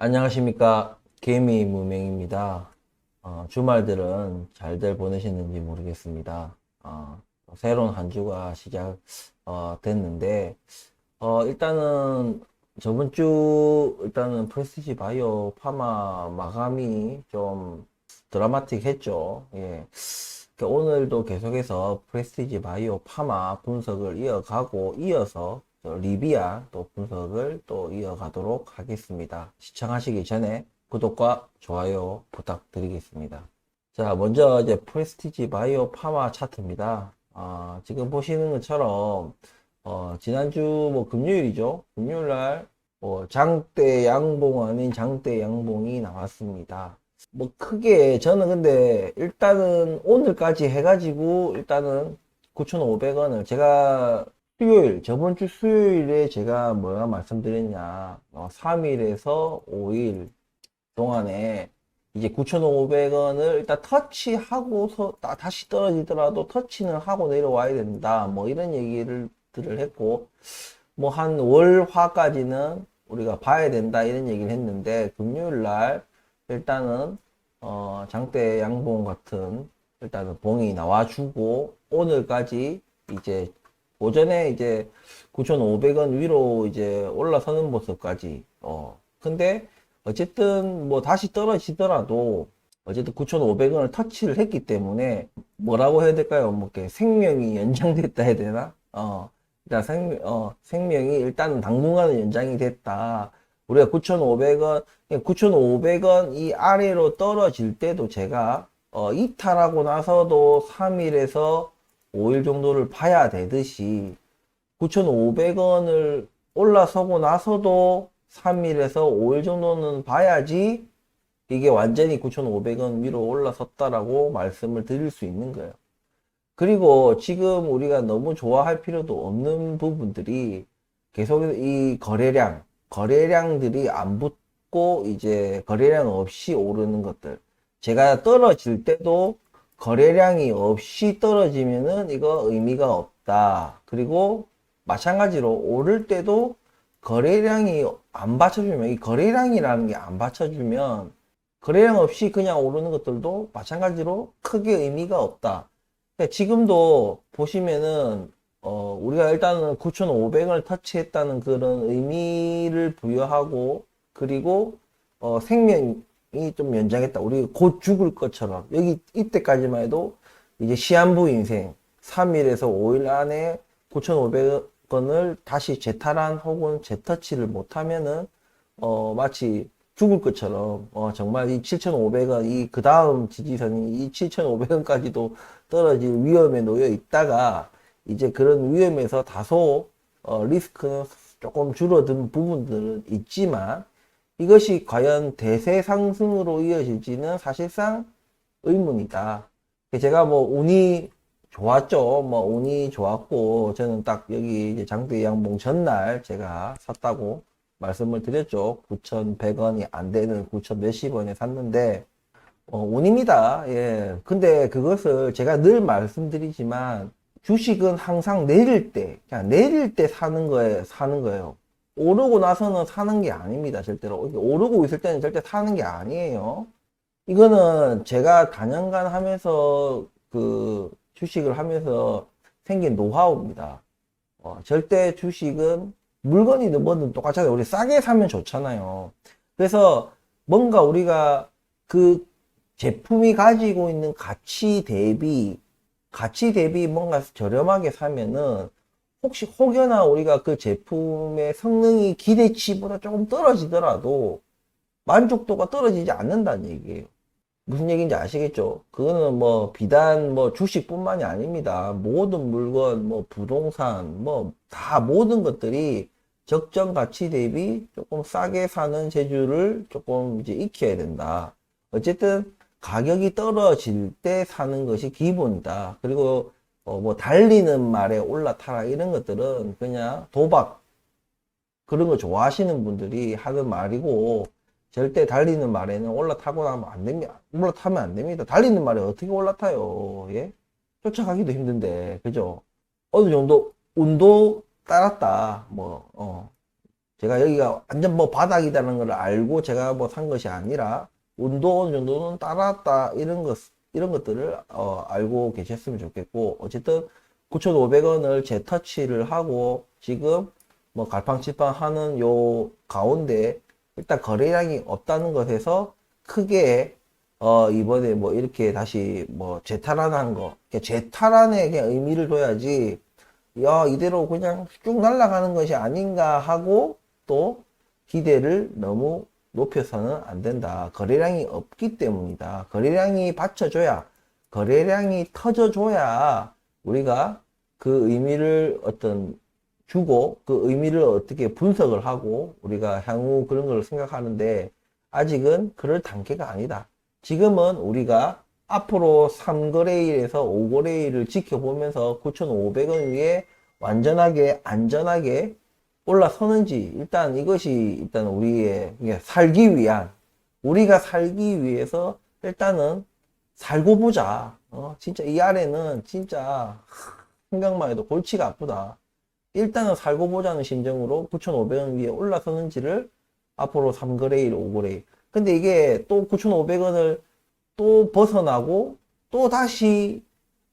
안녕하십니까. 개미 무명입니다. 주말들은 잘들 보내셨는지 모르겠습니다. 새로운 한 주가 시작 됐는데, 일단은 저번 주 일단은 프레스티지 바이오 파마 마감이 좀 드라마틱했죠. 예. 오늘도 계속해서 프레스티지 바이오 파마 분석을 이어가고 이어서 리비아 또 분석을 또 이어가도록 하겠습니다. 시청하시기 전에 구독과 좋아요 부탁드리겠습니다. 자, 먼저 이제 프레스티지 바이오 파마 차트입니다. 지금 보시는 것처럼 지난주 뭐 금요일이죠. 금요일 날 장대 양봉 아닌 장대 양봉이 나왔습니다. 뭐 크게 저는 근데 일단은 오늘까지 해가지고 일단은 9,500원을 제가 저번 주 수요일에 제가 뭐라 말씀드렸냐, 3일에서 5일 동안에 이제 9,500원을 일단 터치하고서 다시 떨어지더라도 터치는 하고 내려와야 된다, 뭐 이런 얘기를 했고, 뭐 한 월화까지는 우리가 봐야 된다 이런 얘기를 했는데, 금요일 날 일단은 장대 양봉 같은 일단은 봉이 나와주고, 오늘까지 이제 오전에 이제 9,500원 위로 이제 올라서는 모습까지. 근데 어쨌든 뭐 다시 떨어지더라도 어쨌든 9,500원을 터치를 했기 때문에 뭐라고 해야 될까요? 뭐 이렇게 생명이 연장됐다 해야 되나? 일단 생명이 일단은 당분간은 연장이 됐다. 우리가 9,500원, 9,500원 이 아래로 떨어질 때도 제가 이탈하고 나서도 3일에서 5일 정도를 봐야 되듯이 9,500원을 올라서고 나서도 3일에서 5일 정도는 봐야지 이게 완전히 9,500원 위로 올라섰다라고 말씀을 드릴 수 있는 거예요. 그리고 지금 우리가 너무 좋아할 필요도 없는 부분들이 계속 이 거래량들이 안 붙고 이제 거래량 없이 오르는 것들. 제가 떨어질 때도 거래량이 없이 떨어지면은 이거 의미가 없다. 그리고 마찬가지로 오를 때도 거래량이 안 받쳐주면, 이 거래량이라는 게 안 받쳐주면 거래량 없이 그냥 오르는 것들도 마찬가지로 크게 의미가 없다. 지금도 보시면은 우리가 일단은 9,500원을 터치했다는 그런 의미를 부여하고, 그리고 생명이 좀 연장했다. 우리 곧 죽을 것처럼 여기 이때까지만 해도 이제 시한부 인생 3일에서 5일 안에 9,500원을 다시 재탈환 혹은 재터치를 못하면은 마치 죽을 것처럼 정말 이 7,500원 이 그 다음 지지선이 이 7,500원까지도 떨어질 위험에 놓여 있다가 이제 그런 위험에서 다소 리스크는 조금 줄어든 부분들은 있지만 이것이 과연 대세 상승으로 이어질지는 사실상 의문이다. 제가 뭐 운이 좋았죠. 뭐 운이 좋았고 저는 딱 여기 이제 장대 양봉 전날 제가 샀다고 말씀을 드렸죠. 9,100원이 안 되는 9,000 몇십 원에 샀는데 운입니다. 예. 근데 그것을 제가 늘 말씀드리지만 주식은 항상 내릴 때, 그냥 내릴 때 사는 거예요. 오르고 나서는 사는 게 아닙니다. 절대로. 오르고 있을 때는 절대 사는 게 아니에요. 이거는 제가 다년간 하면서 그 주식을 하면서 생긴 노하우입니다. 절대 주식은 물건이든 뭐든 똑같잖아요. 우리 싸게 사면 좋잖아요. 그래서 뭔가 우리가 그 제품이 가지고 있는 가치 대비 뭔가 저렴하게 사면은 혹시 혹여나 우리가 그 제품의 성능이 기대치보다 조금 떨어지더라도 만족도가 떨어지지 않는다는 얘기예요. 무슨 얘기인지 아시겠죠? 그거는 뭐 비단 뭐 주식뿐만이 아닙니다. 모든 물건, 뭐 부동산, 뭐 다 모든 것들이 적정 가치 대비 조금 싸게 사는 재주를 조금 이제 익혀야 된다. 어쨌든 가격이 떨어질 때 사는 것이 기본이다. 그리고 뭐 달리는 말에 올라타라 이런 것들은 그냥 도박 그런 거 좋아하시는 분들이 하는 말이고, 절대 달리는 말에는 올라타고 나면 안 됩니다. 올라타면 안 됩니다. 달리는 말에 어떻게 올라타요? 예? 쫓아가기도 힘든데, 그죠? 어느 정도 운도 따랐다. 뭐, 제가 여기가 완전 뭐 바닥이라는 걸 알고 제가 뭐 산 것이 아니라 운도 어느 정도는 따랐다 이런 것들을 알고 계셨으면 좋겠고, 어쨌든 9,500원을 재터치를 하고 지금 뭐 갈팡질팡 하는 요 가운데 일단 거래량이 없다는 것에서 크게 이번에 뭐 이렇게 다시 뭐 재탈환한 거, 재탈환에 그냥 의미를 둬야지, 야, 이대로 그냥 쭉 날아가는 것이 아닌가 하고 또 기대를 너무 높여서는 안 된다. 거래량이 없기 때문이다. 거래량이 받쳐줘야, 거래량이 터져줘야 우리가 그 의미를 주고 그 의미를 어떻게 분석을 하고 우리가 향후 그런 걸 생각하는데, 아직은 그럴 단계가 아니다. 지금은 우리가 앞으로 3거래일에서 5거래일을 지켜보면서 9,500원 위에 완전하게 안전하게 올라서는지, 일단 이것이 일단 우리의 살기 위한, 우리가 살기 위해서 일단은 살고 보자. 진짜 이 아래는 진짜 생각만 해도 골치가 아프다. 일단은 살고 보자는 심정으로 9,500원 위에 올라서는지를 앞으로 3거래일, 5거래일. 근데 이게 또 9,500원을 또 벗어나고 또 다시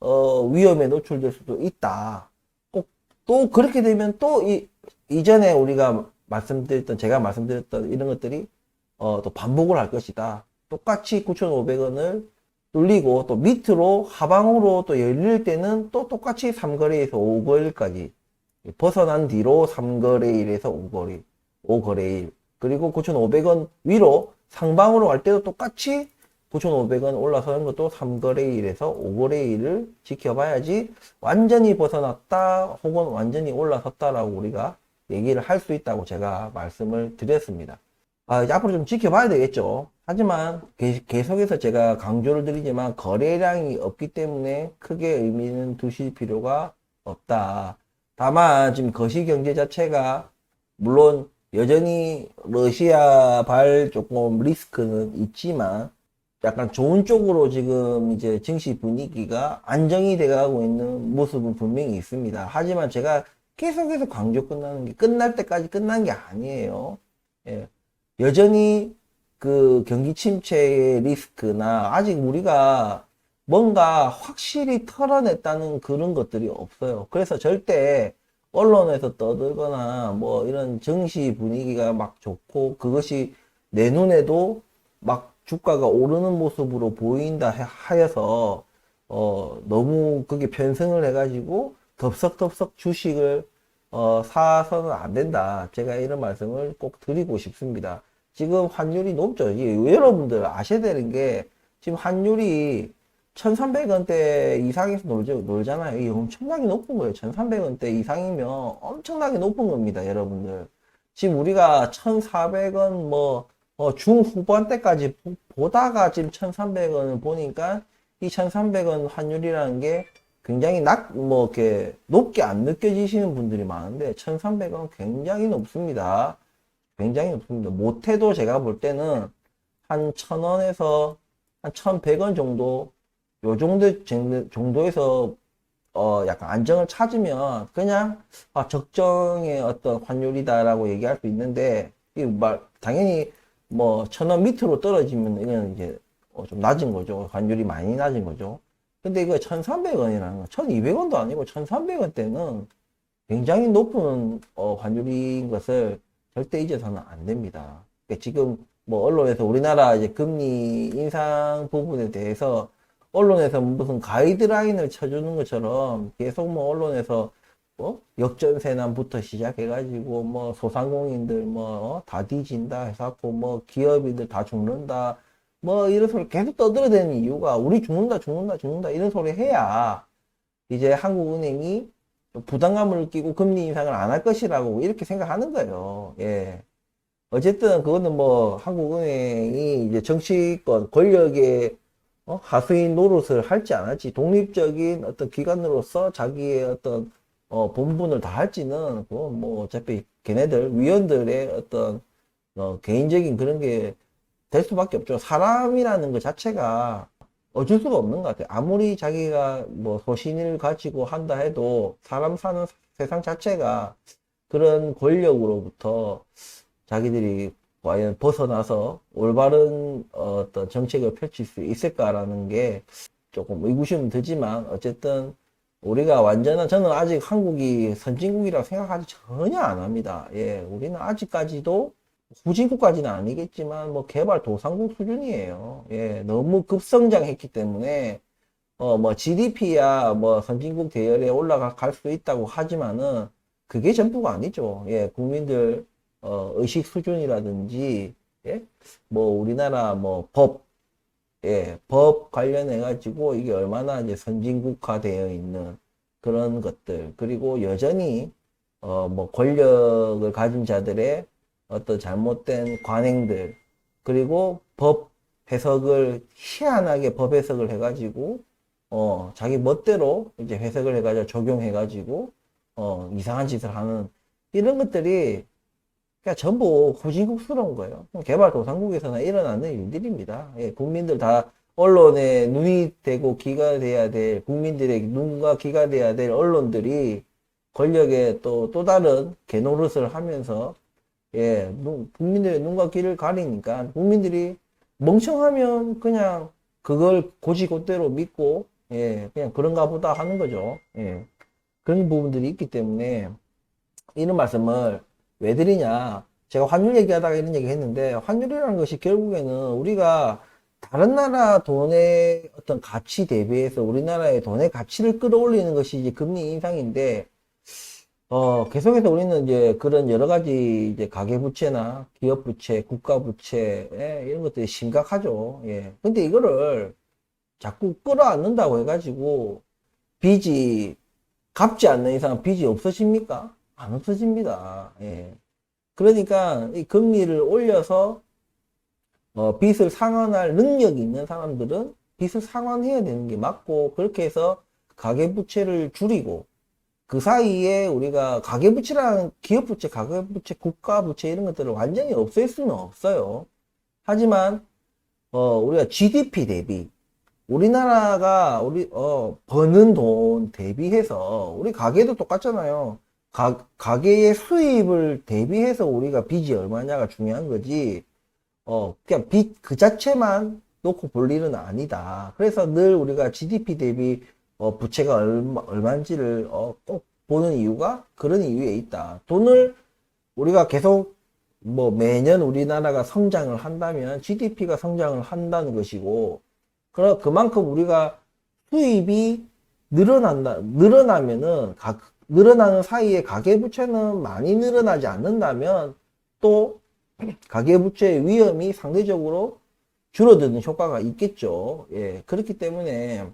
위험에 노출될 수도 있다. 꼭 또 그렇게 되면 또 이전에 우리가 제가 말씀드렸던 이런 것들이 또 반복을 할 것이다. 똑같이 9,500원을 뚫리고 또 밑으로 하방으로 또 열릴 때는 또 똑같이 3거래에서 5거래일까지 벗어난 뒤로 3거래일에서 5거래일, 그리고 9,500원 위로 상방으로 갈 때도 똑같이 9,500원 올라서는 것도 3거래일에서 5거래일을 지켜봐야지 완전히 벗어났다 혹은 완전히 올라섰다라고 우리가 얘기를 할 수 있다고 제가 말씀을 드렸습니다. 이제 앞으로 좀 지켜봐야 되겠죠. 하지만 계속해서 제가 강조를 드리지만 거래량이 없기 때문에 크게 의미는 두실 필요가 없다. 다만 지금 거시경제 자체가 물론 여전히 러시아발 조금 리스크는 있지만 약간 좋은 쪽으로 지금 이제 증시 분위기가 안정이 돼가고 있는 모습은 분명히 있습니다. 하지만 제가 계속해서 강조 끝날 때까지 끝난 게 아니에요. 예. 여전히 그 경기 침체의 리스크나 아직 우리가 뭔가 확실히 털어냈다는 그런 것들이 없어요. 그래서 절대 언론에서 떠들거나 뭐 이런 증시 분위기가 막 좋고 그것이 내 눈에도 막 주가가 오르는 모습으로 보인다 하여서 너무 그게 편승을 해가지고 덥석덥석 주식을 사서는 안 된다. 제가 이런 말씀을 꼭 드리고 싶습니다. 지금 환율이 높죠. 여러분들 아셔야 되는 게 지금 환율이 1,300원대 이상에서 놀잖아요. 이게 엄청나게 높은 거예요. 1,300원대 이상이면 엄청나게 높은 겁니다, 여러분들. 지금 우리가 1,400원 중후반대까지 보다가 지금 1,300원을 보니까 이 1,300원 환율이라는 게 굉장히 이렇게 높게 안 느껴지시는 분들이 많은데 1,300원 굉장히 높습니다. 굉장히 높습니다. 못해도 제가 볼 때는 한 1,000원에서 한 1,100원 정도 요 정도에서 약간 안정을 찾으면 그냥 적정의 어떤 환율이다라고 얘기할 수 있는데 당연히 뭐 1,000원 밑으로 떨어지면 이건 이제 좀 낮은 거죠. 환율이 많이 낮은 거죠. 근데 이거 1,300원이라는 거 1,200원도 아니고 1,300원대는 굉장히 높은 환율인 것을 절대 잊어서는 안 됩니다. 그러니까 지금 뭐 언론에서 우리나라 이제 금리 인상 부분에 대해서 언론에서 무슨 가이드라인을 쳐주는 것처럼 계속 뭐 언론에서 역전세난부터 시작해가지고 뭐 소상공인들 다 뒤진다 해갖고 뭐 기업인들 다 죽는다 뭐 이런 소리 계속 떠들어대는 이유가 우리 죽는다 이런 소리 해야 이제 한국은행이 부담감을 느끼고 금리 인상을 안 할 것이라고 이렇게 생각하는 거예요. 예. 어쨌든 그거는 뭐 한국은행이 이제 정치권 권력의 하수인 노릇을 할지 안 할지 독립적인 어떤 기관으로서 자기의 어떤 본분을 다 할지는 그건 뭐 어차피 걔네들 위원들의 어떤 개인적인 그런 게 될 수밖에 없죠. 사람이라는 것 자체가 어쩔 수가 없는 것 같아요. 아무리 자기가 뭐 소신을 가지고 한다 해도 사람 사는 세상 자체가 그런 권력으로부터 자기들이 과연 벗어나서 올바른 어떤 정책을 펼칠 수 있을까라는 게 조금 의구심은 들지만 어쨌든 우리가 완전한 저는 아직 한국이 선진국이라고 생각하지 전혀 안 합니다. 예, 우리는 아직까지도 후진국까지는 아니겠지만 뭐 개발도상국 수준이에요. 예, 너무 급성장했기 때문에 뭐 GDP야 뭐 선진국 대열에 올라갈 수 있다고 하지만은 그게 전부가 아니죠. 예, 국민들 의식 수준이라든지 예, 뭐 우리나라 뭐 법, 예, 법 관련해 가지고 이게 얼마나 이제 선진국화 되어 있는 그런 것들 그리고 여전히 뭐 권력을 가진 자들의 어떤 잘못된 관행들 그리고 법 해석을 희한하게 법 해석을 해가지고 자기 멋대로 이제 해석을 해가지고 적용해가지고 이상한 짓을 하는 이런 것들이 그냥 전부 후진국스러운 거예요. 개발도상국에서나 일어나는 일들입니다. 예, 국민들 다 언론에 눈이 되고 귀가 돼야 될 국민들의 눈과 귀가 돼야 될 언론들이 권력에 또 다른 개노릇을 하면서 예, 국민들의 눈과 귀를 가리니까 국민들이 멍청하면 그냥 그걸 곧이곧대로 믿고 예, 그냥 그런가 보다 하는 거죠. 예. 그런 부분들이 있기 때문에 이런 말씀을 왜 드리냐? 제가 환율 얘기하다가 이런 얘기 했는데 환율이라는 것이 결국에는 우리가 다른 나라 돈의 어떤 가치 대비해서 우리나라의 돈의 가치를 끌어올리는 것이 이제 금리 인상인데 계속해서 우리는 이제 그런 여러 가지 이제 가계부채나 기업부채, 국가부채, 예, 이런 것들이 심각하죠. 예. 근데 이거를 자꾸 끌어안는다고 해가지고 빚이 갚지 않는 이상 빚이 없어집니까? 안 없어집니다. 예. 그러니까 이 금리를 올려서 빚을 상환할 능력이 있는 사람들은 빚을 상환해야 되는 게 맞고 그렇게 해서 가계부채를 줄이고 그 사이에 우리가 가계부채랑 기업부채, 가계부채, 국가부채 이런 것들을 완전히 없앨 수는 없어요. 하지만 우리가 GDP 대비 우리나라가 버는 돈 대비해서 우리 가계도 똑같잖아요. 가계의 수입을 대비해서 우리가 빚이 얼마냐가 중요한 거지. 그냥 빚 그 자체만 놓고 볼 일은 아니다. 그래서 늘 우리가 GDP 대비 부채가 얼마인지를 꼭 보는 이유가 그런 이유에 있다. 돈을 우리가 계속 뭐 매년 우리나라가 성장을 한다면 GDP가 성장을 한다는 것이고 그만큼 우리가 수입이 늘어나면은 늘어나는 사이에 가계부채는 많이 늘어나지 않는다면 또 가계부채의 위험이 상대적으로 줄어드는 효과가 있겠죠. 예, 그렇기 때문에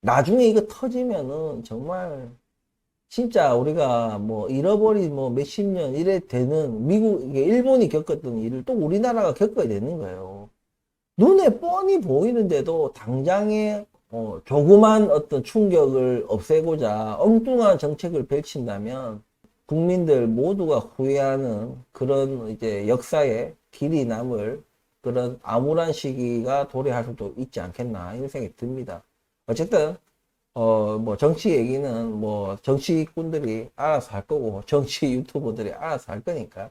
나중에 이거 터지면은 정말 진짜 우리가 뭐 잃어버린 뭐 몇십 년 이래 되는 일본이 겪었던 일을 또 우리나라가 겪어야 되는 거예요. 눈에 뻔히 보이는데도 당장에 조그만 어떤 충격을 없애고자 엉뚱한 정책을 펼친다면 국민들 모두가 후회하는 그런 이제 역사에 길이 남을 그런 암울한 시기가 도래할 수도 있지 않겠나 이런 생각이 듭니다. 어쨌든 뭐 정치 얘기는 뭐 정치꾼들이 알아서 할 거고 정치 유튜버들이 알아서 할 거니까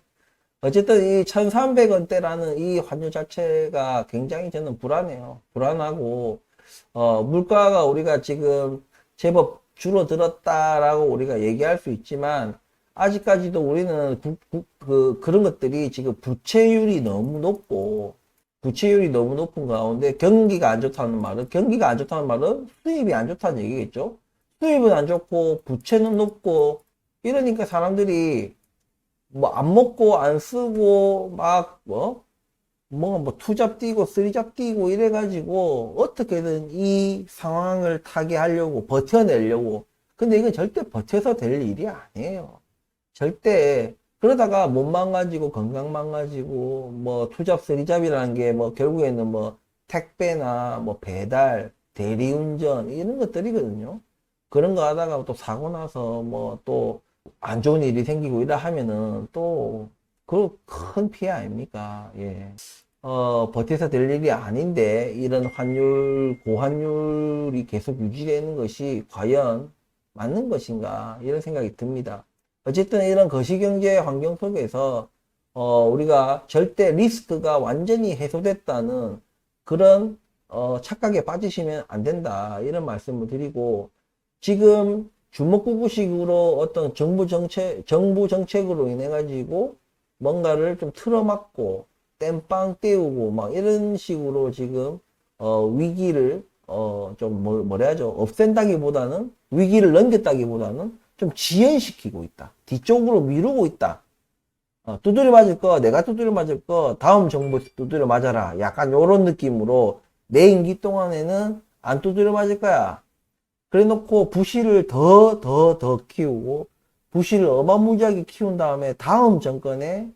어쨌든 이 1300원대라는 이 환율 자체가 굉장히 저는 불안해요. 불안하고 물가가 우리가 지금 제법 줄어들었다라고 우리가 얘기할 수 있지만 아직까지도 우리는 그런 것들이 지금 부채율이 너무 높은 가운데 경기가 안 좋다는 말은 수입이 안 좋다는 얘기겠죠. 수입은 안 좋고 부채는 높고 이러니까 사람들이 뭐 안 먹고 안 쓰고 막 뭐 투잡 뛰고 쓰리잡 뛰고 이래가지고 어떻게든 이 상황을 타게 하려고 버텨내려고 근데 이건 절대 버텨서 될 일이 아니에요. 절대 그러다가 몸 망가지고 건강 망가지고 뭐 투잡 쓰리잡이라는 게 뭐 결국에는 뭐 택배나 뭐 배달 대리운전 이런 것들이거든요. 그런 거 하다가 또 사고 나서 뭐 또 안 좋은 일이 생기고 이래 하면은 또 그 큰 피해 아닙니까? 예. 버텨서 될 일이 아닌데 이런 고환율이 계속 유지되는 것이 과연 맞는 것인가 이런 생각이 듭니다. 어쨌든 이런 거시경제 환경 속에서 우리가 절대 리스크가 완전히 해소됐다는 그런 착각에 빠지시면 안 된다. 이런 말씀을 드리고, 지금 주먹구구식으로 어떤 정부 정책으로 인해 가지고 뭔가를 좀 틀어막고 땜빵 떼우고 막 이런 식으로 지금 위기를 좀 뭐라 하죠? 없앤다기보다는, 위기를 넘겼다기보다는 좀 지연시키고 있다. 뒤쪽으로 미루고 있다. 두드려 맞을 거, 내가 두드려 맞을 거, 다음 정부 두드려 맞아라. 약간 요런 느낌으로 내 임기 동안에는 안 두드려 맞을 거야. 그래 놓고 부실을 더 키우고, 부실을 어마무지하게 키운 다음에 다음 정권에,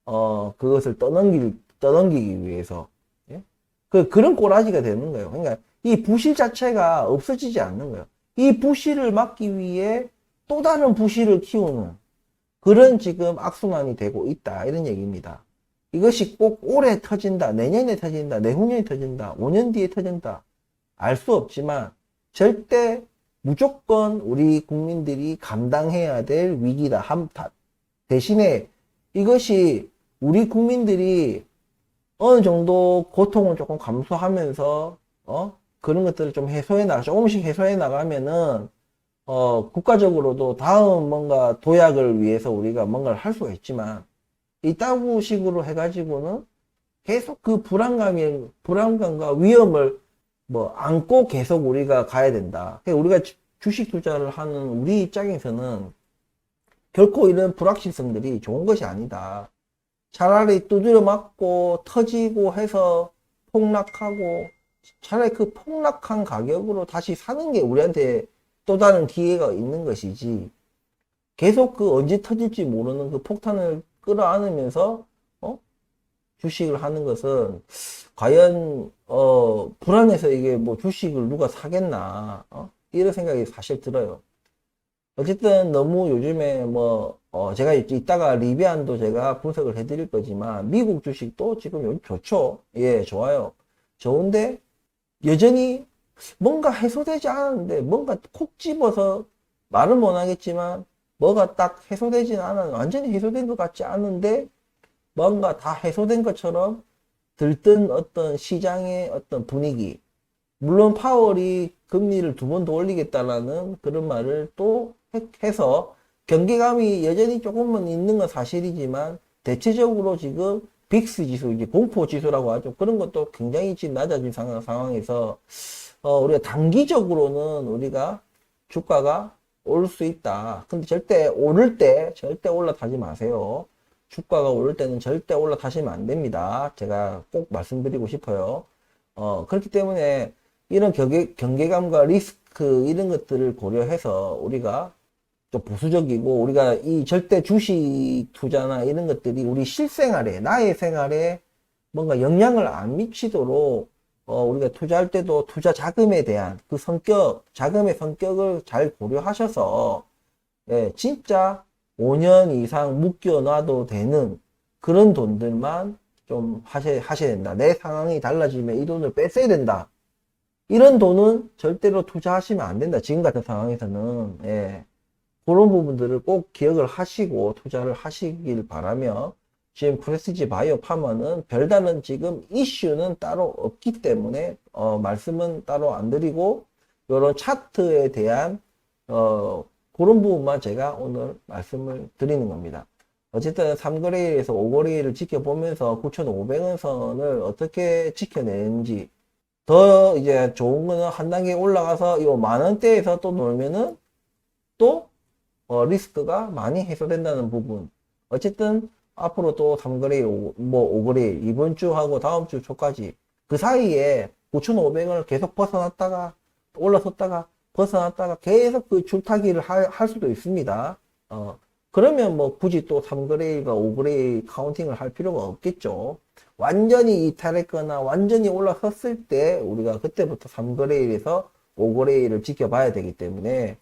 그것을 떠넘기기 위해서. 예? 그런 꼬라지가 되는 거예요. 그러니까 이 부실 자체가 없어지지 않는 거예요. 이 부실을 막기 위해 또 다른 부실을 키우는 그런 지금 악순환이 되고 있다. 이런 얘기입니다. 이것이 꼭 올해 터진다, 내년에 터진다, 내후년에 터진다, 5년 뒤에 터진다. 알 수 없지만 절대 무조건 우리 국민들이 감당해야 될 위기다. 대신에 이것이 우리 국민들이 어느 정도 고통을 조금 감수하면서 그런 것들을 좀 조금씩 해소해 나가면은 국가적으로도 다음 뭔가 도약을 위해서 우리가 뭔가를 할 수가 있지만, 이따구 식으로 해가지고는 계속 그 불안감과 위험을 뭐 안고 계속 우리가 가야 된다. 그러니까 우리가 주식 투자를 하는 우리 입장에서는 결코 이런 불확실성들이 좋은 것이 아니다. 차라리 두드려 맞고 터지고 해서 폭락하고, 차라리 그 폭락한 가격으로 다시 사는 게 우리한테 또 다른 기회가 있는 것이지, 계속 그 언제 터질지 모르는 그 폭탄을 끌어안으면서 주식을 하는 것은 과연 불안해서 이게 뭐 주식을 누가 사겠나 이런 생각이 사실 들어요. 어쨌든 너무 요즘에 뭐 제가 이따가 리비안도 제가 분석을 해드릴 거지만, 미국 주식도 지금 요즘 좋죠. 예, 좋아요. 좋은데 여전히 뭔가 해소되지 않았는데, 뭔가 콕 집어서 말은 못 하겠지만 뭐가 딱 해소되진 완전히 해소된 것 같지 않은데 뭔가 다 해소된 것처럼 들뜬 어떤 시장의 어떤 분위기. 물론 파월이 금리를 2번 더 올리겠다라는 그런 말을 또 해서 경계감이 여전히 조금은 있는 건 사실이지만, 대체적으로 지금 빅스 지수, 이제 공포 지수라고 하죠. 그런 것도 굉장히 지금 낮아진 상황에서 우리가 단기적으로는 우리가 주가가 오를 수 있다. 근데 절대 오를 때 절대 올라타지 마세요. 주가가 오를 때는 절대 올라타시면 안 됩니다. 제가 꼭 말씀드리고 싶어요. 그렇기 때문에 이런 경계감과 리스크 이런 것들을 고려해서 우리가 좀 보수적이고, 우리가 이 절대 주식 투자나 이런 것들이 우리 실생활에, 나의 생활에 뭔가 영향을 안 미치도록 우리가 투자할 때도 투자 자금에 대한 그 자금의 성격을 잘 고려하셔서, 예, 진짜 5년 이상 묶여놔도 되는 그런 돈들만 좀 하셔야 된다. 내 상황이 달라지면 이 돈을 뺐어야 된다. 이런 돈은 절대로 투자하시면 안 된다. 지금 같은 상황에서는. 예. 그런 부분들을 꼭 기억을 하시고 투자를 하시길 바라며, 지금 프레스티지 바이오 파머는 별다른 지금 이슈는 따로 없기 때문에 말씀은 따로 안 드리고, 이런 차트에 대한 그런 부분만 제가 오늘 말씀을 드리는 겁니다. 어쨌든 3거래일에서 5거래일을 지켜보면서 9,500원 선을 어떻게 지켜내는지, 더 이제 좋은 거는 한 단계 올라가서 이 만원대에서 또 놀면은 또 리스크가 많이 해소된다는 부분. 어쨌든 앞으로 또 3거래일, 뭐 5거래일, 이번 주하고 다음 주 초까지 그 사이에 9,500원을 계속 벗어났다가 올라섰다가 벗어났다가 계속 그 줄타기를 할 수도 있습니다. 그러면 뭐 굳이 또 3거래일과 5거래일 카운팅을 할 필요가 없겠죠. 완전히 이탈했거나 완전히 올라섰을 때 우리가 그때부터 3거래일에서 5거래일을 지켜봐야 되기 때문에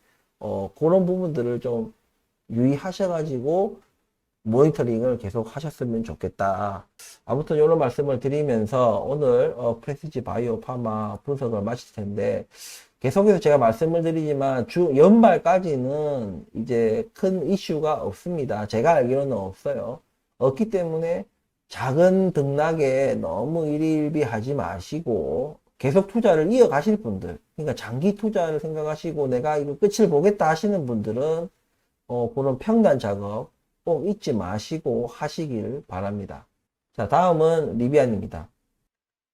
그런 부분들을 좀 유의하셔가지고 모니터링을 계속 하셨으면 좋겠다. 아무튼 이런 말씀을 드리면서 오늘 프레시지 바이오 파마 분석을 마칠 텐데, 계속해서 제가 말씀을 드리지만 연말까지는 이제 큰 이슈가 없습니다. 제가 알기로는 없어요. 없기 때문에 작은 등락에 너무 일희일비하지 마시고 계속 투자를 이어가실 분들, 그러니까 장기 투자를 생각하시고 내가 이거 끝을 보겠다 하시는 분들은 그런 평단 작업 꼭 잊지 마시고 하시길 바랍니다. 자, 다음은 리비안입니다.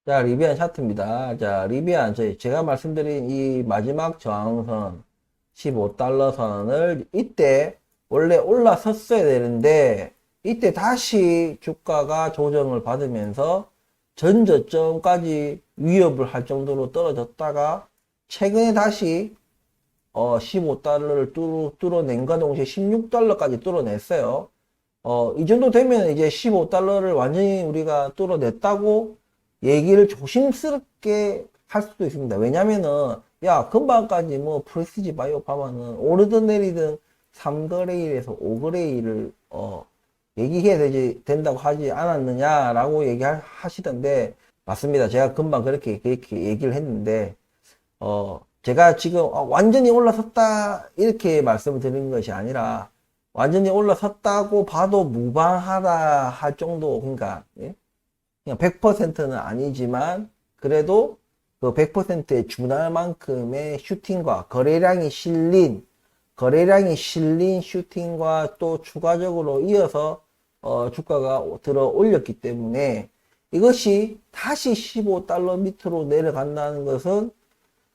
자, 리비안 차트입니다. 자, 리비안, 제가 말씀드린 이 마지막 저항선, 15달러 선을 이때 원래 올라섰어야 되는데, 이때 다시 주가가 조정을 받으면서 전 저점까지 위협을 할 정도로 떨어졌다가, 최근에 다시, 15달러를 뚫어낸과 동시에 16달러까지 뚫어냈어요. 이 정도 되면 이제 15달러를 완전히 우리가 뚫어냈다고 얘기를 조심스럽게 할 수도 있습니다. 왜냐면은, 야, 금방까지 뭐, 프레시지 바이오 파마는 오르든 내리든 3거래일에서 5거래일을, 얘기해야 된다고 하지 않았느냐라고 얘기하시던데, 맞습니다. 제가 금방 그렇게 얘기를 했는데, 제가 지금 완전히 올라섰다, 이렇게 말씀을 드리는 것이 아니라, 완전히 올라섰다고 봐도 무방하다 할 정도, 그러니까, 예? 그냥 100%는 아니지만 그래도 그 100%에 준할 만큼의 슈팅과 거래량이 실린 슈팅과 또 추가적으로 이어서 주가가 들어 올렸기 때문에 이것이 다시 15달러 밑으로 내려간다는 것은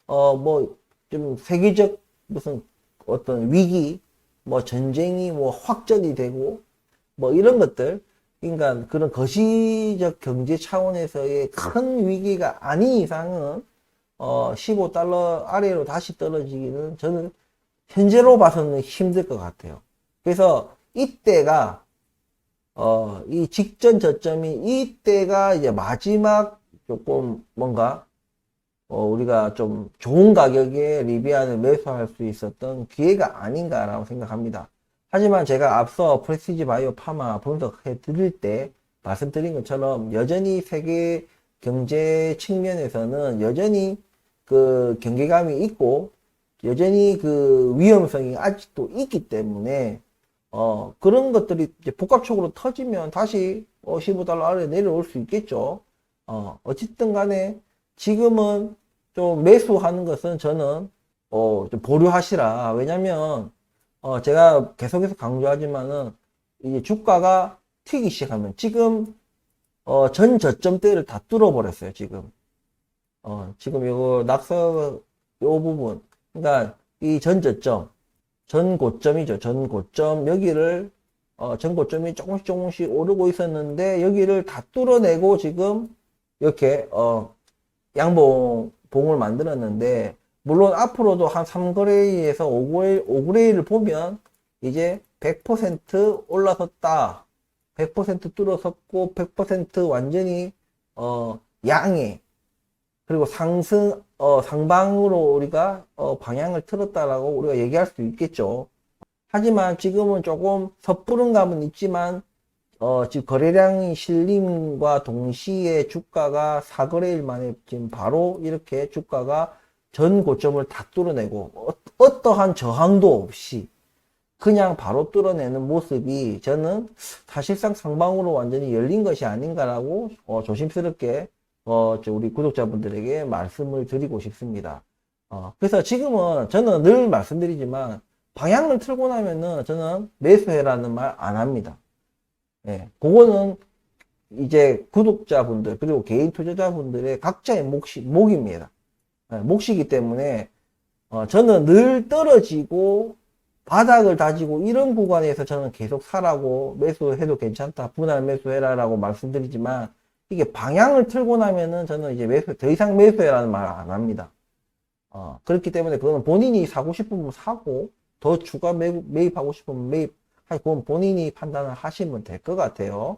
뭐 좀 세계적 무슨 어떤 위기, 뭐 전쟁이 뭐 확전이 되고 뭐 이런 것들, 그러니까 그런 거시적 경제 차원에서의 큰 위기가 아닌 이상은 15달러 아래로 다시 떨어지기는 저는 현재로 봐서는 힘들 것 같아요. 그래서 이때가 이 직전 저점이 이때가 이제 마지막 조금 뭔가 우리가 좀 좋은 가격에 리비안을 매수할 수 있었던 기회가 아닌가라고 생각합니다. 하지만 제가 앞서 프레시지 바이오 파마 분석해 드릴 때 말씀드린 것처럼 여전히 세계 경제 측면에서는 여전히 그 경계감이 있고 여전히 그 위험성이 아직도 있기 때문에 그런 것들이 이제 복합적으로 터지면 다시 15달러 아래 내려올 수 있겠죠. 어쨌든 간에 지금은 좀 매수하는 것은 저는 좀 보류하시라. 왜냐면 제가 계속해서 강조하지만은 이제 주가가 튀기 시작하면 지금 전 저점대를 다 뚫어버렸어요. 지금 이거 낙서 요 부분, 그러니까 이 전 저점, 전 고점이죠. 전 고점 여기를 전 고점이 조금씩 오르고 있었는데 여기를 다 뚫어내고 지금 이렇게 양봉을 만들었는데, 물론 앞으로도 한 3거래일에서 5거래일을 보면 이제 100% 올라섰다, 100% 뚫어섰고 100% 완전히 양해, 그리고 상방으로 우리가 방향을 틀었다라고 우리가 얘기할 수 있겠죠. 하지만 지금은 조금 섣부른 감은 있지만 지금 거래량이 실림과 동시에 주가가 4거래일 만에 지금 바로 이렇게 주가가 전 고점을 다 뚫어내고 어떠한 저항도 없이 그냥 바로 뚫어내는 모습이 저는 사실상 상방으로 완전히 열린 것이 아닌가라고 조심스럽게 우리 구독자분들에게 말씀을 드리고 싶습니다. 그래서 지금은 저는 늘 말씀드리지만 방향을 틀고 나면은 저는 매수해라는 말 안 합니다. 예, 그거는 이제 구독자분들 그리고 개인 투자자분들의 각자의 몫입니다. 예, 몫이기 때문에 저는 늘 떨어지고 바닥을 다지고 이런 구간에서 저는 계속 사라고 매수해도 괜찮다, 분할 매수해라 라고 말씀드리지만 이게 방향을 틀고 나면은 저는 이제 더 이상 매수해라는 말 안 합니다. 그렇기 때문에 그거는 본인이 사고 싶으면 사고 더 추가 매입하고 싶으면 매입, 그건 본인이 판단을 하시면 될 것 같아요.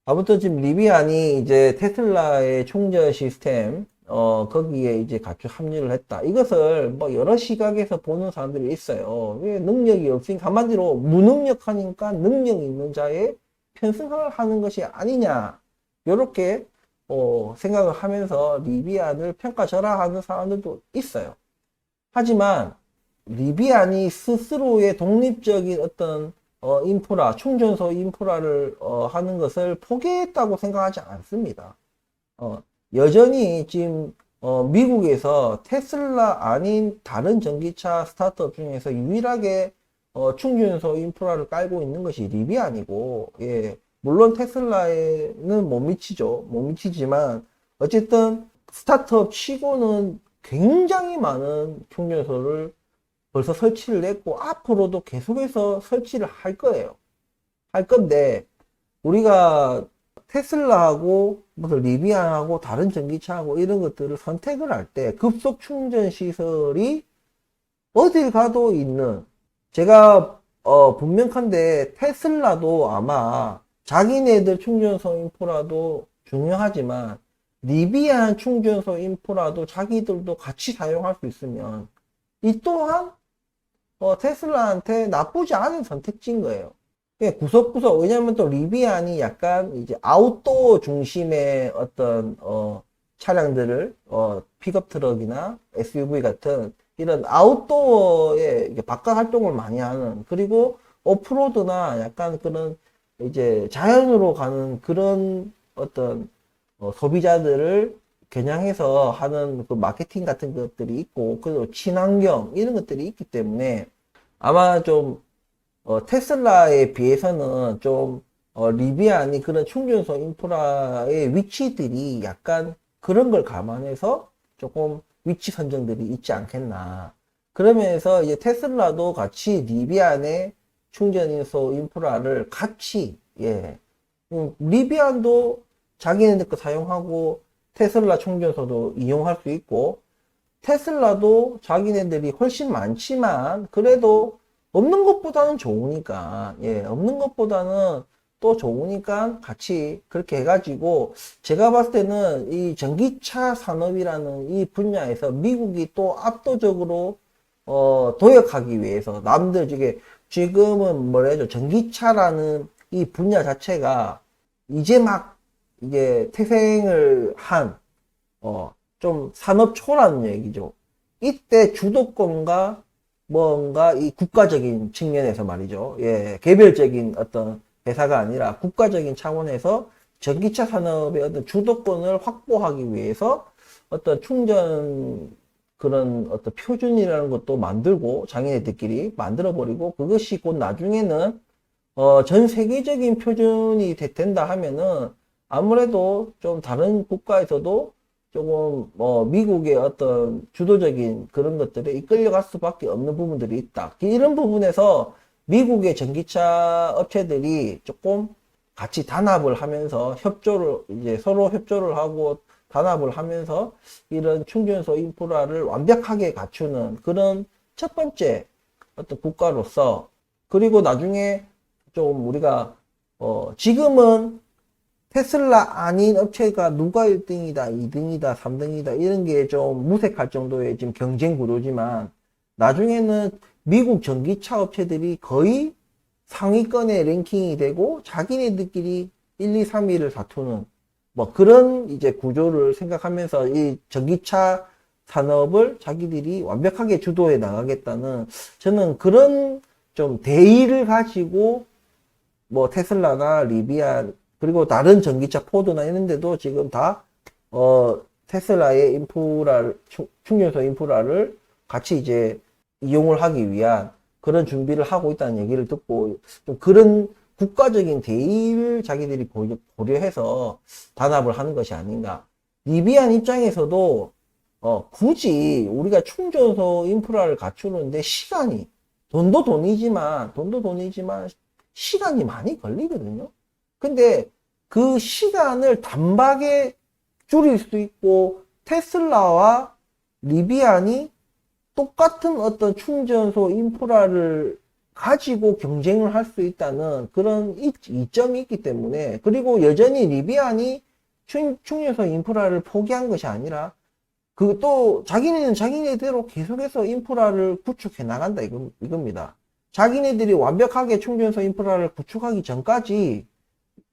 아무튼 지금 리비안이 이제 테슬라의 충전 시스템, 거기에 이제 같이 합류를 했다. 이것을 뭐 여러 시각에서 보는 사람들이 있어요. 왜 능력이 없으니까, 한마디로 무능력하니까 능력 있는 자의 편승을 하는 것이 아니냐. 요렇게, 생각을 하면서 리비안을 평가절하하는 사람들도 있어요. 하지만 리비안이 스스로의 독립적인 어떤 인프라, 충전소 인프라를 하는 것을 포기했다고 생각하지 않습니다. 여전히 지금 미국에서 테슬라 아닌 다른 전기차 스타트업 중에서 유일하게 충전소 인프라를 깔고 있는 것이 리비안이고, 예, 물론 테슬라에는 못 미치죠. 못 미치지만 어쨌든 스타트업 치고는 굉장히 많은 충전소를 벌써 설치를 했고 앞으로도 계속해서 설치를 할 거예요. 할 건데 우리가 테슬라하고 무슨 리비안하고 다른 전기차하고 이런 것들을 선택을 할 때 급속 충전 시설이 어딜 가도 있는, 제가 분명한데 테슬라도 아마 자기네들 충전소 인프라도 중요하지만 리비안 충전소 인프라도 자기들도 같이 사용할 수 있으면 이 또한 테슬라한테 나쁘지 않은 선택지인 거예요. 구석구석, 왜냐면 또 리비안이 약간 이제 아웃도어 중심의 어떤 차량들을 픽업 트럭이나 SUV 같은 이런 아웃도어에 이게 바깥 활동을 많이 하는, 그리고 오프로드나 약간 그런 이제 자연으로 가는 그런 어떤 소비자들을 겨냥해서 하는 그 마케팅 같은 것들이 있고, 그리고 친환경 이런 것들이 있기 때문에 아마 좀 테슬라에 비해서는 좀 리비안이 그런 충전소 인프라의 위치들이 약간 그런 걸 감안해서 조금 위치 선정들이 있지 않겠나. 그러면서 이제 테슬라도 같이 리비안의 충전소 인프라를 같이, 예, 리비안도 자기네들 거 사용하고 테슬라 충전소도 이용할 수 있고, 테슬라도 자기네들이 훨씬 많지만 그래도 없는 것보다는 좋으니까, 예, 없는 것보다는 또 좋으니까 같이 그렇게 해가지고, 제가 봤을 때는 이 전기차 산업이라는 이 분야에서 미국이 또 압도적으로 도약하기 위해서, 남들 지금은 뭐래죠, 전기차라는 이 분야 자체가 이제 막 이게 태생을 한 좀 산업초라는 얘기죠. 이때 주도권과 뭔가 이 국가적인 측면에서 말이죠. 예, 개별적인 어떤 회사가 아니라 국가적인 차원에서 전기차 산업의 어떤 주도권을 확보하기 위해서 어떤 충전 그런 어떤 표준이라는 것도 만들고 자기네들끼리 만들어 버리고, 그것이 곧 나중에는 전 세계적인 표준이 된다 하면은 아무래도 좀 다른 국가에서도 조금 미국의 어떤 주도적인 그런 것들에 이끌려갈 수밖에 없는 부분들이 있다. 이런 부분에서 미국의 전기차 업체들이 조금 같이 단합을 하면서 이제 서로 협조를 하고 단합을 하면서 이런 충전소 인프라를 완벽하게 갖추는 그런 첫 번째 어떤 국가로서, 그리고 나중에 좀 우리가 지금은 테슬라 아닌 업체가 누가 1등이다, 2등이다, 3등이다 이런 게 좀 무색할 정도의 지금 경쟁 구도지만, 나중에는 미국 전기차 업체들이 거의 상위권에 랭킹이 되고 자기네들끼리 1, 2, 3위를 다투는 뭐 그런 이제 구조를 생각하면서 이 전기차 산업을 자기들이 완벽하게 주도해 나가겠다는, 저는 그런 좀 대의를 가지고 뭐 테슬라나 리비안 그리고 다른 전기차 포드나 이런 데도 지금 다 테슬라의 충전소 인프라를 같이 이제 이용을 하기 위한 그런 준비를 하고 있다는 얘기를 듣고, 좀 그런 국가적인 대의를 자기들이 고려해서 단합을 하는 것이 아닌가. 리비안 입장에서도 굳이 우리가 충전소 인프라를 갖추는데 돈도 돈이지만 시간이 많이 걸리거든요. 근데 그 시간을 단박에 줄일 수 있고, 테슬라와 리비안이 똑같은 어떤 충전소 인프라를 가지고 경쟁을 할 수 있다는 그런 이점이 있기 때문에, 그리고 여전히 리비안이 충전소 인프라를 포기한 것이 아니라 그 또 자기네는 자기네대로 계속해서 인프라를 구축해 나간다 이겁니다. 자기네들이 완벽하게 충전소 인프라를 구축하기 전까지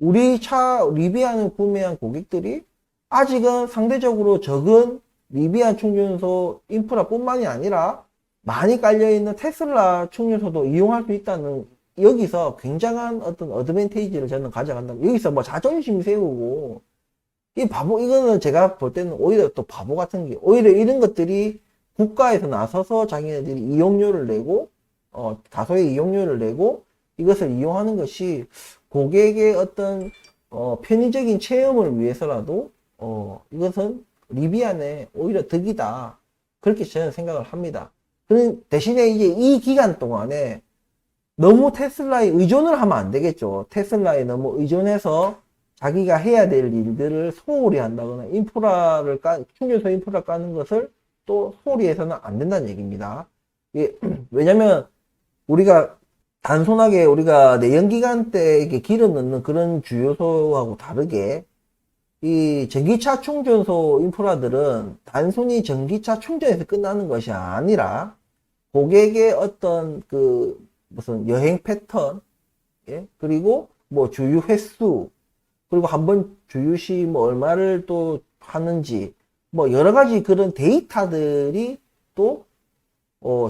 우리 차 리비안을 구매한 고객들이 아직은 상대적으로 적은 리비안 충전소 인프라뿐만이 아니라 많이 깔려있는 테슬라 충전소도 이용할 수 있다는, 여기서 굉장한 어떤 어드밴테이지를 저는 가져간다. 여기서 뭐 자존심 세우고, 이 바보, 이거는 제가 볼 때는 오히려 또 바보 같은 게, 오히려 이런 것들이 국가에서 나서서 자기네들이 이용료를 내고, 다소의 이용료를 내고, 이것을 이용하는 것이 고객의 어떤, 편의적인 체험을 위해서라도, 이것은 리비안의 오히려 득이다. 그렇게 저는 생각을 합니다. 대신에 이제 이 기간 동안에 너무 테슬라에 의존을 하면 안 되겠죠. 테슬라에 너무 의존해서 자기가 해야 될 일들을 소홀히 한다거나 충전소 인프라 까는 것을 또 소홀히 해서는 안 된다는 얘기입니다. 왜냐면 우리가 단순하게 우리가 내연기관 때 이렇게 기름 넣는 그런 주요소하고 다르게 이 전기차 충전소 인프라들은 단순히 전기차 충전에서 끝나는 것이 아니라 고객의 어떤 그 무슨 여행 패턴, 예? 그리고 뭐 주유 횟수, 그리고 한번 주유 시 뭐 얼마를 또 하는지, 뭐 여러 가지 그런 데이터들이 또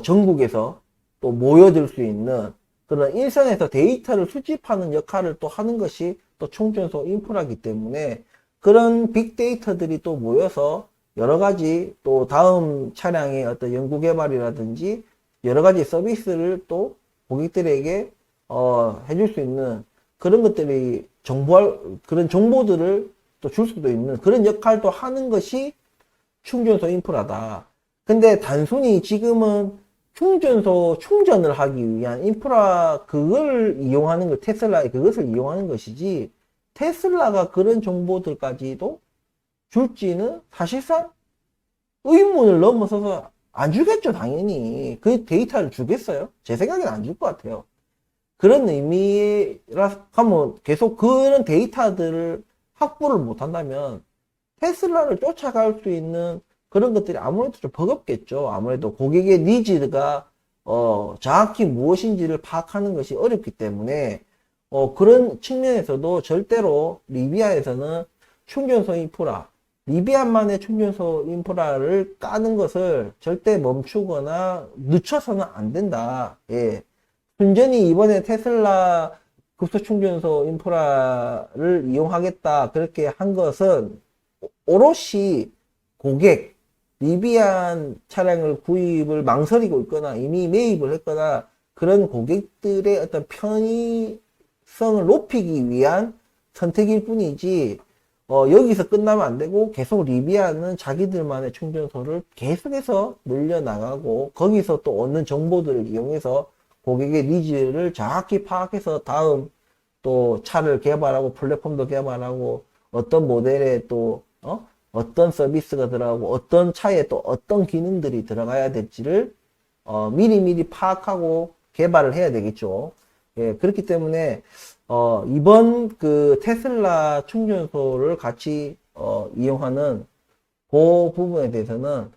전국에서 또 모여들 수 있는 그런 일선에서 데이터를 수집하는 역할을 또 하는 것이 또 충전소 인프라이기 때문에 그런 빅데이터들이 또 모여서 여러 가지 또 다음 차량의 어떤 연구 개발이라든지 여러 가지 서비스를 또 고객들에게 해줄 수 있는 그런 것들이 그런 정보들을 또 줄 수도 있는 그런 역할도 하는 것이 충전소 인프라다. 근데 단순히 지금은 충전을 하기 위한 인프라, 그걸 이용하는 거, 테슬라의 그것을 이용하는 것이지, 테슬라가 그런 정보들까지도 줄지는 사실상 의문을 넘어서서 안 주겠죠, 당연히. 그 데이터를 주겠어요? 제 생각에는 안 줄 것 같아요. 그런 의미라 하면 계속 그런 데이터들을 확보를 못 한다면 테슬라를 쫓아갈 수 있는 그런 것들이 아무래도 좀 버겁겠죠. 아무래도 고객의 니즈가 정확히 무엇인지를 파악하는 것이 어렵기 때문에 그런 측면에서도 절대로 리비아에서는 충전소 인프라, 리비안만의 충전소 인프라를 까는 것을 절대 멈추거나 늦춰서는 안 된다. 예. 순전히 이번에 테슬라 급속 충전소 인프라를 이용하겠다 그렇게 한 것은 오롯이 고객, 리비안 차량을 구입을 망설이고 있거나 이미 매입을 했거나 그런 고객들의 어떤 편의성을 높이기 위한 선택일 뿐이지, 여기서 끝나면 안 되고 계속 리비안은 자기들만의 충전소를 계속해서 늘려나가고 거기서 또 얻는 정보들을 이용해서 고객의 니즈를 정확히 파악해서 다음 또 차를 개발하고 플랫폼도 개발하고 어떤 모델에 또 어떤 서비스가 들어가고 어떤 차에 또 어떤 기능들이 들어가야 될지를 미리미리 파악하고 개발을 해야 되겠죠. 예, 그렇기 때문에 이번 그 테슬라 충전소를 같이 이용하는 그 부분에 대해서는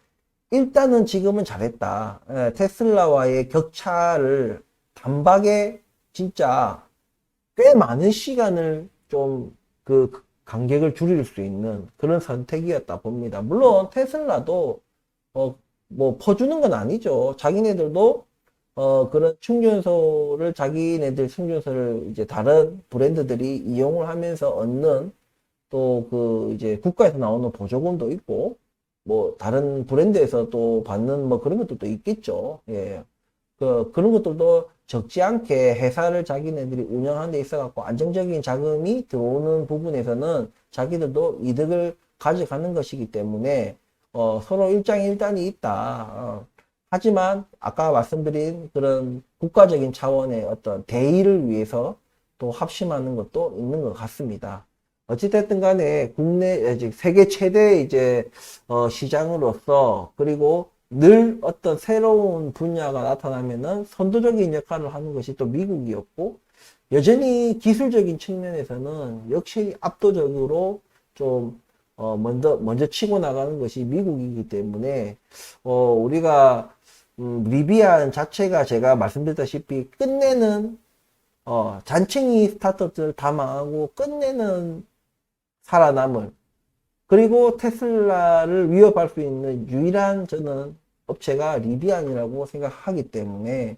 일단은 지금은 잘했다. 예, 테슬라와의 격차를 단박에 진짜 꽤 많은 시간을 좀 그 간격을 줄일 수 있는 그런 선택이었다 봅니다. 물론 테슬라도 뭐 퍼주는 건 아니죠. 자기네들도 그런 자기네들 충전소를 이제 다른 브랜드들이 이용을 하면서 얻는 또 그 이제 국가에서 나오는 보조금도 있고 뭐 다른 브랜드에서 또 받는 뭐 그런 것들도 있겠죠. 예. 그런 것들도 적지 않게 회사를 자기네들이 운영하는 데 있어 갖고 안정적인 자금이 들어오는 부분에서는 자기들도 이득을 가져가는 것이기 때문에 서로 일장일단이 있다. 하지만 아까 말씀드린 그런 국가적인 차원의 어떤 대의를 위해서 또 합심하는 것도 있는 것 같습니다. 어찌됐든 간에 세계 최대 이제 시장으로서 그리고 늘 어떤 새로운 분야가 나타나면은 선도적인 역할을 하는 것이 또 미국이었고, 여전히 기술적인 측면에서는 역시 압도적으로 좀 먼저 치고 나가는 것이 미국이기 때문에 우리가 리비안 자체가 제가 말씀드렸다시피 끝내는 잔챙이 스타트업들 다 망하고 끝내는 살아남을, 그리고 테슬라를 위협할 수 있는 유일한 저는 업체가 리비안이라고 생각하기 때문에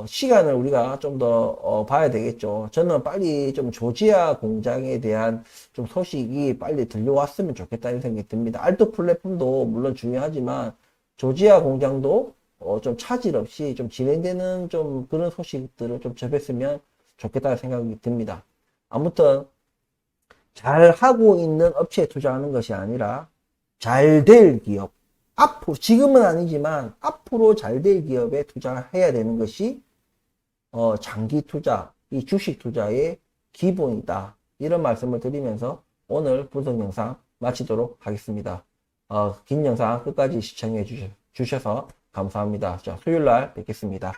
시간을 우리가 좀 더 봐야 되겠죠. 저는 빨리 좀 조지아 공장에 대한 좀 소식이 빨리 들려왔으면 좋겠다는 생각이 듭니다. 알토 플랫폼도 물론 중요하지만 조지아 공장도 좀 차질 없이 좀 진행되는 좀 그런 소식들을 좀 접했으면 좋겠다는 생각이 듭니다. 아무튼 잘 하고 있는 업체에 투자하는 것이 아니라 잘 될 기업, 앞으로 지금은 아니지만 앞으로 잘 될 기업에 투자해야 되는 것이 장기 투자, 이 주식 투자의 기본이다. 이런 말씀을 드리면서 오늘 분석 영상 마치도록 하겠습니다. 긴 영상 끝까지 시청해 주셔서 감사합니다. 자, 수요일 날 뵙겠습니다.